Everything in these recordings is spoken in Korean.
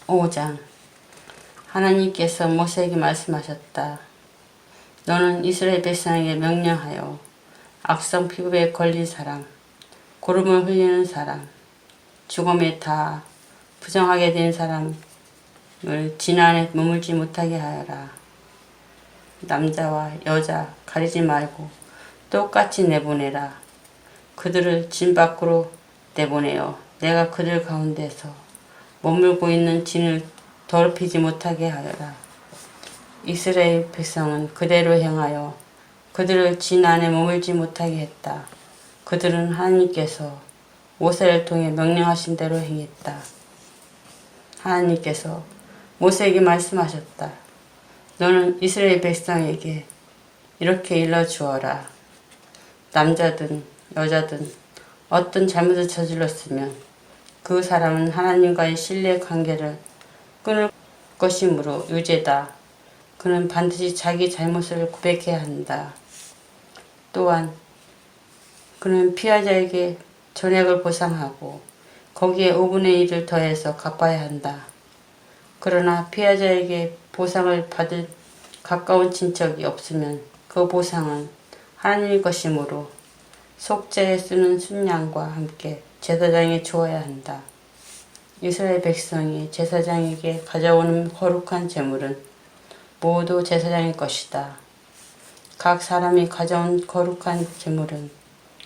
5장. 하나님께서 모세에게 말씀하셨다. 너는 이스라엘 백성에게 명령하여 악성 피부에 걸린 사람, 고름을 흘리는 사람, 죽음에 다 부정하게 된 사람을 진 안에 머물지 못하게 하여라. 남자와 여자 가리지 말고 똑같이 내보내라. 그들을 진 밖으로 내보내어 내가 그들 가운데서 머물고 있는 진을 더럽히지 못하게 하여라. 이스라엘 백성은 그대로 행하여 그들을 진 안에 머물지 못하게 했다. 그들은 하나님께서 모세를 통해 명령하신 대로 행했다. 하나님께서 모세에게 말씀하셨다. 너는 이스라엘 백성에게 이렇게 일러주어라. 남자든 여자든 어떤 잘못을 저질렀으면 그 사람은 하나님과의 신뢰 관계를 끊을 것이므로 유죄다. 그는 반드시 자기 잘못을 고백해야 한다. 또한 그는 피해자에게 전액을 보상하고 거기에 5분의 1을 더해서 갚아야 한다. 그러나 피해자에게 보상을 받을 가까운 친척이 없으면 그 보상은 하나님의 것이므로 속죄에 쓰는 순양과 함께 제사장에 주어야 한다. 이스라엘 백성이 제사장에게 가져오는 거룩한 제물은 모두 제사장의 것이다. 각 사람이 가져온 거룩한 제물은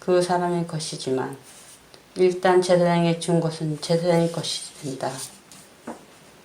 그 사람의 것이지만 일단 제사장에게 준 것은 제사장의 것이 된다.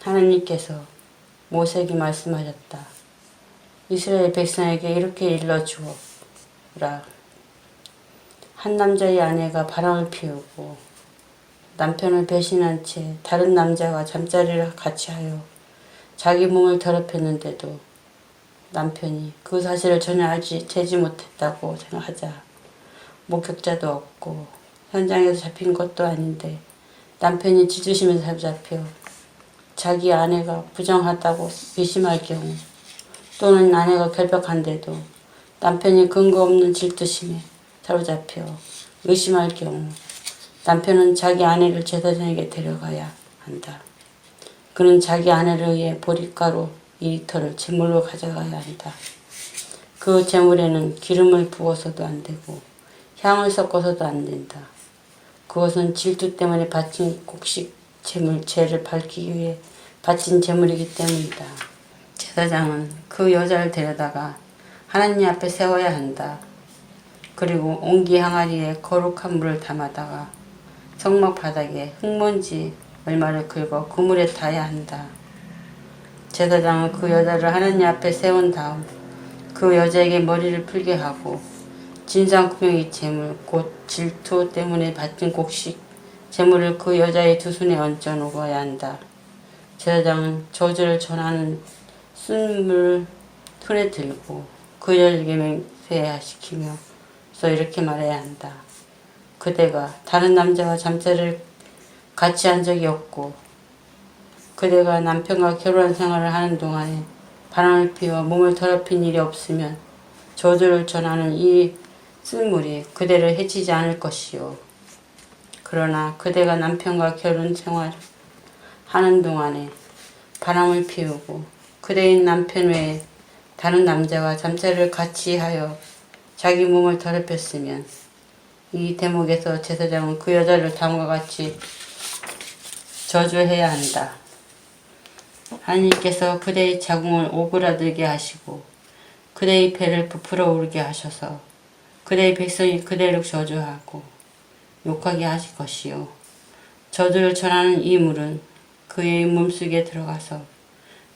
하나님께서 모세에게 말씀하셨다. 이스라엘 백성에게 이렇게 일러주어라. 한 남자의 아내가 바람을 피우고 남편을 배신한 채 다른 남자와 잠자리를 같이 하여 자기 몸을 더럽혔는데도 남편이 그 사실을 전혀 재지 못했다고 생각하자 목격자도 없고 현장에서 잡힌 것도 아닌데 남편이 짖으시면서 사로잡혀 자기 아내가 부정하다고 의심할 경우 또는 아내가 결백한데도 남편이 근거 없는 질투심에 사로잡혀 의심할 경우 남편은 자기 아내를 제사장에게 데려가야 한다. 그는 자기 아내를 위해 보리가루 2리터를 제물로 가져가야 한다. 그 제물에는 기름을 부어서도 안 되고 향을 섞어서도 안 된다. 그것은 질투 때문에 바친 곡식 죄를 밝히기 위해 바친 제물이기 때문이다. 제사장은 그 여자를 데려다가 하나님 앞에 세워야 한다. 그리고 옹기 항아리에 거룩한 물을 담아다가 성막 바닥에 흙먼지 얼마를 긁어 그 물에 타야 한다. 제사장은 그 여자를 하나님 앞에 세운 다음 그 여자에게 머리를 풀게 하고 진상구명의 제물 곧 질투 때문에 바친 곡식 제물을 그 여자의 두 손에 얹어 놓아야 한다. 제사장은 저주를 전하는 쓴물을 손에 들고 그 여자에게 맹세시키며 이렇게 말해야 한다. 그대가 다른 남자와 잠자리를 같이 한 적이 없고 그대가 남편과 결혼 생활을 하는 동안에 바람을 피워 몸을 더럽힌 일이 없으면 저주를 전하는 이 쓴물이 그대를 해치지 않을 것이요. 그러나 그대가 남편과 결혼 생활을 하는 동안에 바람을 피우고 그대인 남편 외에 다른 남자와 잠자리를 같이 하여 자기 몸을 더럽혔으면 이 대목에서 제사장은 그 여자를 다음과 같이 저주해야 한다. 하나님께서 그대의 자궁을 오그라들게 하시고 그대의 배를 부풀어 오르게 하셔서 그대의 백성이 그대를 저주하고 욕하게 하실 것이요. 저주를 전하는 이 물은 그의 몸속에 들어가서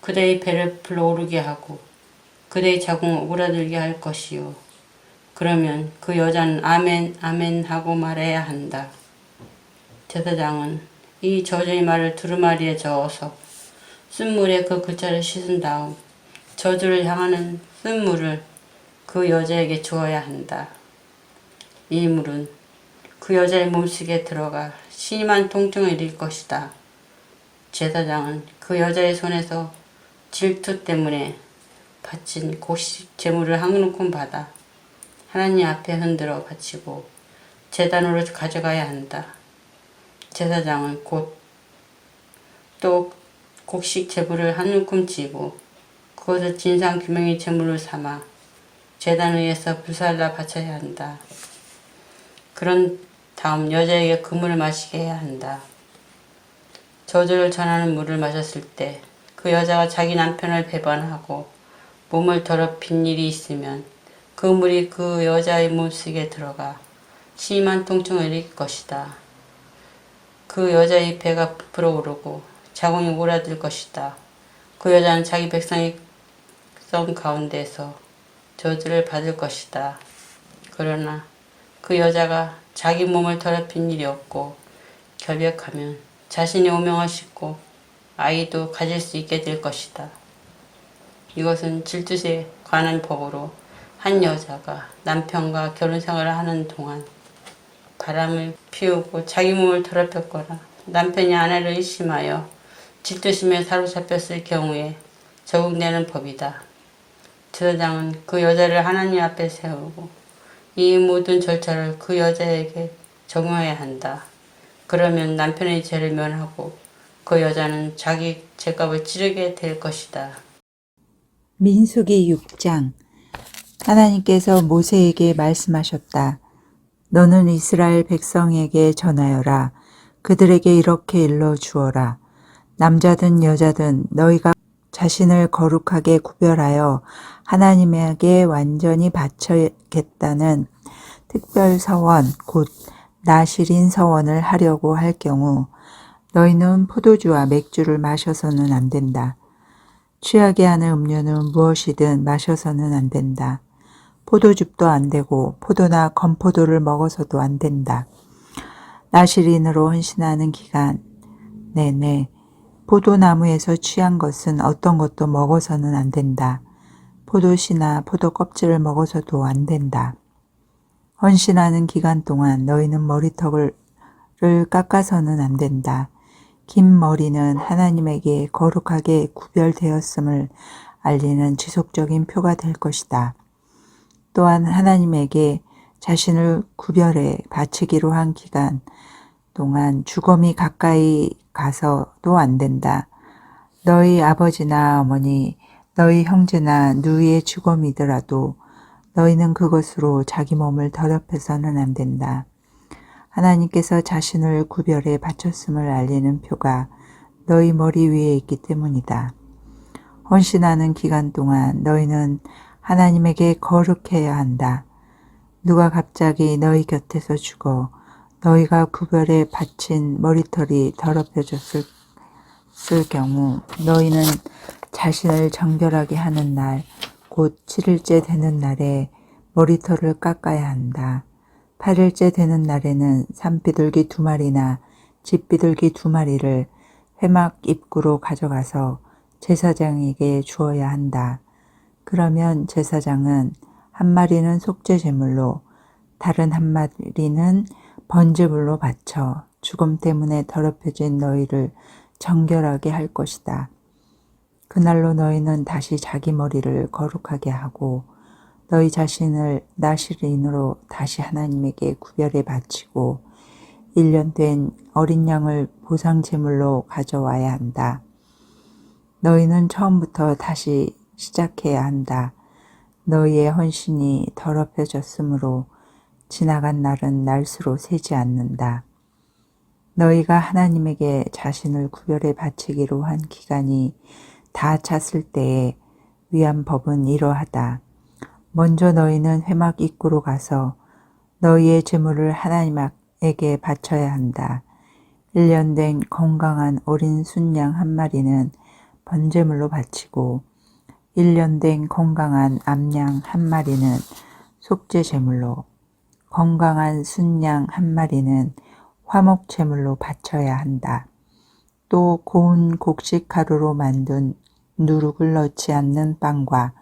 그대의 배를 불러오르게 하고 그대의 자궁을 오그라들게 할 것이요. 그러면 그 여자는 아멘 아멘 하고 말해야 한다. 제사장은 이 저주의 말을 두루마리에 저어서 쓴물에 그 글자를 씻은 다음 저주를 향하는 쓴물을 그 여자에게 주어야 한다. 이 물은 그 여자의 몸속에 들어가 심한 통증을 일으킬 것이다. 제사장은 그 여자의 손에서 질투 때문에 바친 곡식 제물을 한 움큼 받아 하나님 앞에 흔들어 바치고 제단으로 가져가야 한다. 제사장은 곧 또 곡식 제물을 한 움큼 지고 그것을 진상규명의 제물을 삼아 제단 위에서 불살라 바쳐야 한다. 그런 다음 여자에게 그 물을 마시게 해야 한다. 저주를 전하는 물을 마셨을 때 그 여자가 자기 남편을 배반하고 몸을 더럽힌 일이 있으면 그 물이 그 여자의 몸속에 들어가 심한 통증을 일으킬 것이다. 그 여자의 배가 불어오르고 자궁이 오라들 것이다. 그 여자는 자기 백성의 가운데서 저주를 받을 것이다. 그러나 그 여자가 자기 몸을 더럽힌 일이 없고 결백하면 자신의 오명을 씻고 아이도 가질 수 있게 될 것이다. 이것은 질투에 관한 법으로 한 여자가 남편과 결혼 생활을 하는 동안 바람을 피우고 자기 몸을 더럽혔거나 남편이 아내를 의심하여 질투심에 사로잡혔을 경우에 적용되는 법이다. 제사장은 그 여자를 하나님 앞에 세우고 이 모든 절차를 그 여자에게 적용해야 한다. 그러면 남편의 죄를 면하고 그 여자는 자기 죄값을 치르게 될 것이다. 민수기 6장. 하나님께서 모세에게 말씀하셨다. 너는 이스라엘 백성에게 전하여라. 그들에게 이렇게 일러 주어라. 남자든 여자든 너희가 자신을 거룩하게 구별하여 하나님에게 완전히 바쳐겠다는 특별 서원, 곧 나실인 서원을 하려고 할 경우 너희는 포도주와 맥주를 마셔서는 안 된다. 취하게 하는 음료는 무엇이든 마셔서는 안 된다. 포도즙도 안 되고 포도나 건포도를 먹어서도 안 된다. 나실인으로 헌신하는 기간 내내 포도나무에서 취한 것은 어떤 것도 먹어서는 안 된다. 포도씨나 포도 껍질을 먹어서도 안 된다. 헌신하는 기간 동안 너희는 머리털을 깎아서는 안 된다. 긴 머리는 하나님에게 거룩하게 구별되었음을 알리는 지속적인 표가 될 것이다. 또한 하나님에게 자신을 구별해 바치기로 한 기간 동안 주검이 가까이 가서도 안 된다. 너희 아버지나 어머니, 너희 형제나 누이의 주검이더라도 너희는 그것으로 자기 몸을 더럽혀서는 안 된다. 하나님께서 자신을 구별해 바쳤음을 알리는 표가 너희 머리 위에 있기 때문이다. 헌신하는 기간 동안 너희는 하나님에게 거룩해야 한다. 누가 갑자기 너희 곁에서 죽어 너희가 구별해 바친 머리털이 더럽혀졌을 경우 너희는 자신을 정결하게 하는 날, 곧 7일째 되는 날에 머리털을 깎아야 한다. 8일째 되는 날에는 산비둘기 2마리나 집비둘기 2마리를 회막 입구로 가져가서 제사장에게 주어야 한다. 그러면 제사장은 한 마리는 속죄 제물로 다른 한 마리는 번제물로 바쳐 죽음 때문에 더럽혀진 너희를 정결하게 할 것이다. 그날로 너희는 다시 자기 머리를 거룩하게 하고 너희 자신을 나실인으로 다시 하나님에게 구별해 바치고 1년 된 어린 양을 보상 제물로 가져와야 한다. 너희는 처음부터 다시 시작해야 한다. 너희의 헌신이 더럽혀졌으므로 지나간 날은 날수로 세지 않는다. 너희가 하나님에게 자신을 구별해 바치기로 한 기간이 다 찼을 때에 위한 법은 이러하다. 먼저 너희는 회막 입구로 가서 너희의 제물을 하나님에게 바쳐야 한다. 1년 된 건강한 어린 순양 한 마리는 번제물로 바치고 1년 된 건강한 암양 한 마리는 속죄 제물로, 건강한 순양 한 마리는 화목 제물로 바쳐야 한다. 또 고운 곡식 가루로 만든 누룩을 넣지 않는 빵과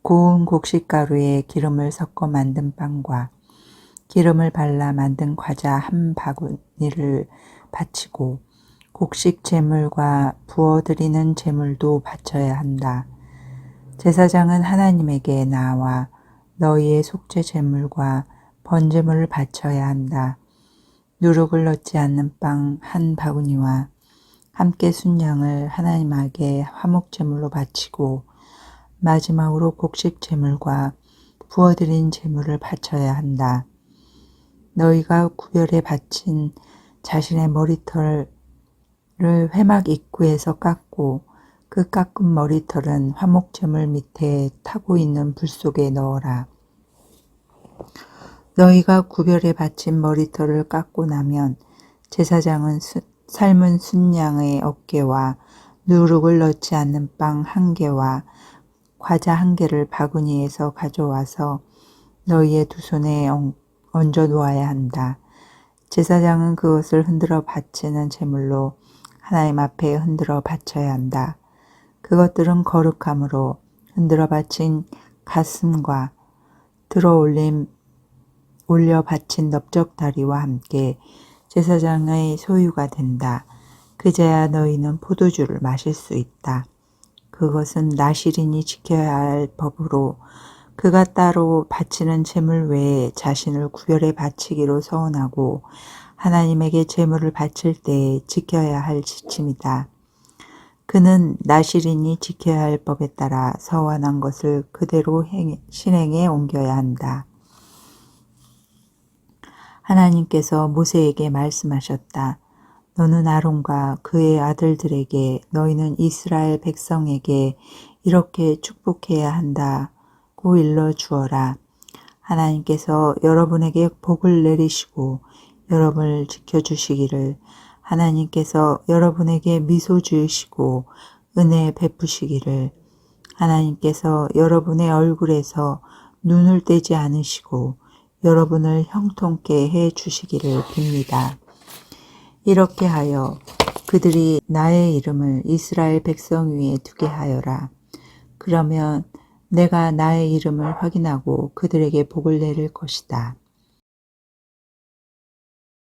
고운 곡식가루에 기름을 섞어 만든 빵과 기름을 발라 만든 과자 한 바구니를 바치고 곡식 제물과 부어드리는 제물도 바쳐야 한다. 제사장은 하나님에게 나와 너희의 속죄 제물과 번제물을 바쳐야 한다. 누룩을 넣지 않는 빵 한 바구니와 함께 순양을 하나님에게 화목제물로 바치고 마지막으로 곡식제물과 부어드린 제물을 바쳐야 한다. 너희가 구별해 바친 자신의 머리털을 회막 입구에서 깎고 그 깎은 머리털은 화목제물 밑에 타고 있는 불 속에 넣어라. 너희가 구별해 바친 머리털을 깎고 나면 제사장은 삶은 순양의 어깨와 누룩을 넣지 않는 빵 1개와 과자 1개를 바구니에서 가져와서 너희의 두 손에 얹어 놓아야 한다. 제사장은 그것을 흔들어 바치는 제물로 하나님 앞에 흔들어 바쳐야 한다. 그것들은 거룩함으로 흔들어 바친 가슴과 들어 올려 바친 넓적다리와 함께 제사장의 소유가 된다. 그제야 너희는 포도주를 마실 수 있다. 그것은 나실인이 지켜야 할 법으로 그가 따로 바치는 제물 외에 자신을 구별해 바치기로 서원하고 하나님에게 제물을 바칠 때에 지켜야 할 지침이다. 그는 나실인이 지켜야 할 법에 따라 서원한 것을 그대로 실행에 옮겨야 한다. 하나님께서 모세에게 말씀하셨다. 너는 아론과 그의 아들들에게 너희는 이스라엘 백성에게 이렇게 축복해야 한다고 일러 주어라. 하나님께서 여러분에게 복을 내리시고 여러분을 지켜주시기를, 하나님께서 여러분에게 미소 지으시고 은혜 베푸시기를, 하나님께서 여러분의 얼굴에서 눈을 떼지 않으시고 여러분을 형통케 해 주시기를 빕니다. 이렇게 하여 그들이 나의 이름을 이스라엘 백성 위에 두게 하여라. 그러면 내가 나의 이름을 확인하고 그들에게 복을 내릴 것이다.